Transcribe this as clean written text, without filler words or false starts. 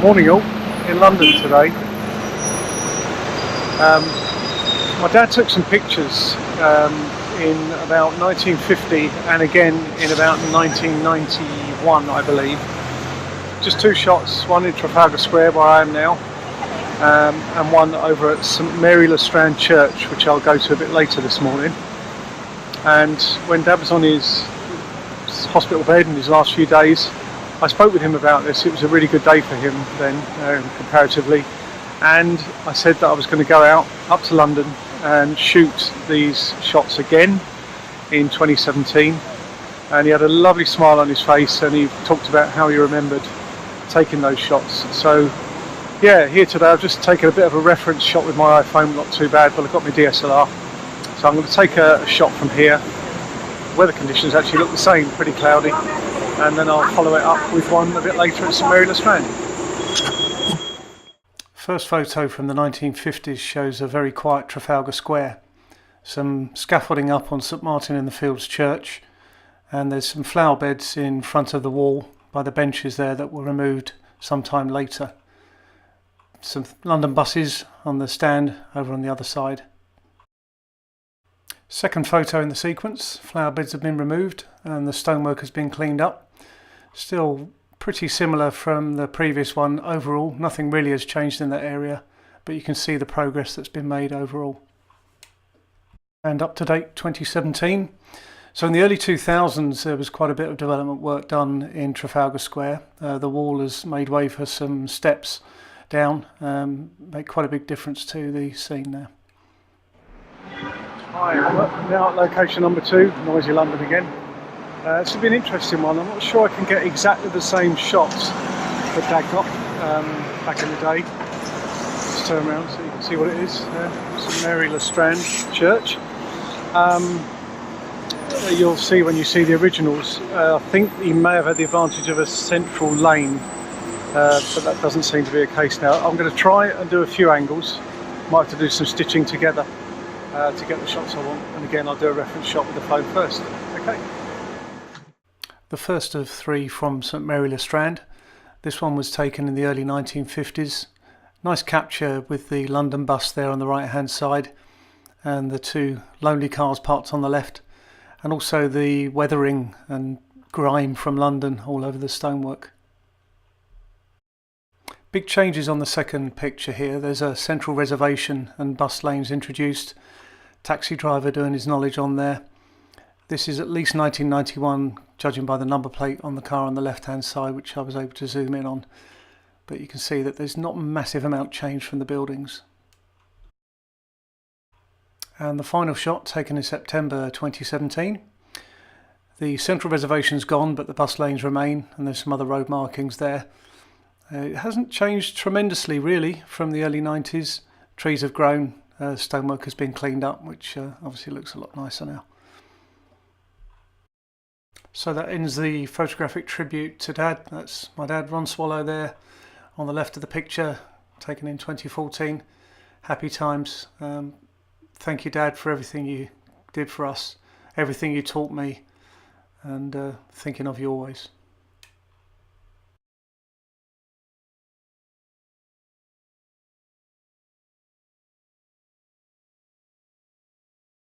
Morning all, in London today. My dad took some pictures in about 1950 and again in about 1991 I believe. Just two shots, one in Trafalgar Square where I am now and one over at St Mary le Strand Church, which I'll go to a bit later this morning. And when Dad was on his hospital bed in his last few days, I spoke with him about this. It was a really good day for him then, comparatively, and I said that I was going to go out up to London and shoot these shots again in 2017, and he had a lovely smile on his face and he talked about how he remembered taking those shots. So yeah, here today I've just taken a bit of a reference shot with my iPhone, not too bad, but I've got my DSLR, so I'm going to take a shot from here. Weather conditions actually look the same, pretty cloudy, and then I'll follow it up with one a bit later at St Mary le Strand. First photo from the 1950s shows a very quiet Trafalgar Square. Some scaffolding up on St Martin in the Fields Church, and there's some flower beds in front of the wall by the benches there that were removed sometime later. Some London buses on the stand over on the other side. Second photo in the sequence, flower beds have been removed and the stonework has been cleaned up. Still pretty similar from the previous one overall, nothing really has changed in that area, but you can see the progress that's been made overall. And up to date 2017. So in the early 2000s there was quite a bit of development work done in Trafalgar Square. The wall has made way for some steps down, make quite a big difference to the scene now. Hi, I'm now at location number 2, noisy London again. It's been an interesting one. I'm not sure I can get exactly the same shots that Dad got back in the day. Just turn around so you can see what it is. St Mary le Strand Church. You'll see when you see the originals. I think he may have had the advantage of a central lane, but that doesn't seem to be the case now. I'm going to try and do a few angles. Might have to do some stitching together to get the shots I want, and again I'll do a reference shot with the phone first. Okay. The first of 3 from St Mary le Strand. This one was taken in the early 1950s. Nice capture with the London bus there on the right hand side and the 2 lonely cars parked on the left, and also the weathering and grime from London all over the stonework. Big changes on the second picture here. There's a central reservation and bus lanes introduced. Taxi driver doing his knowledge on there. This is at least 1991, judging by the number plate on the car on the left hand side, which I was able to zoom in on. But you can see that there's not a massive amount changed from the buildings. And the final shot taken in September 2017. The central reservation's gone, but the bus lanes remain, and there's some other road markings there. It hasn't changed tremendously really from the early 90s. Trees have grown, stonework has been cleaned up, which obviously looks a lot nicer now. So that ends the photographic tribute to Dad. That's my dad, Ron Swallow, there on the left of the picture, taken in 2014. Happy times. Thank you, Dad, for everything you did for us, everything you taught me, and thinking of you always.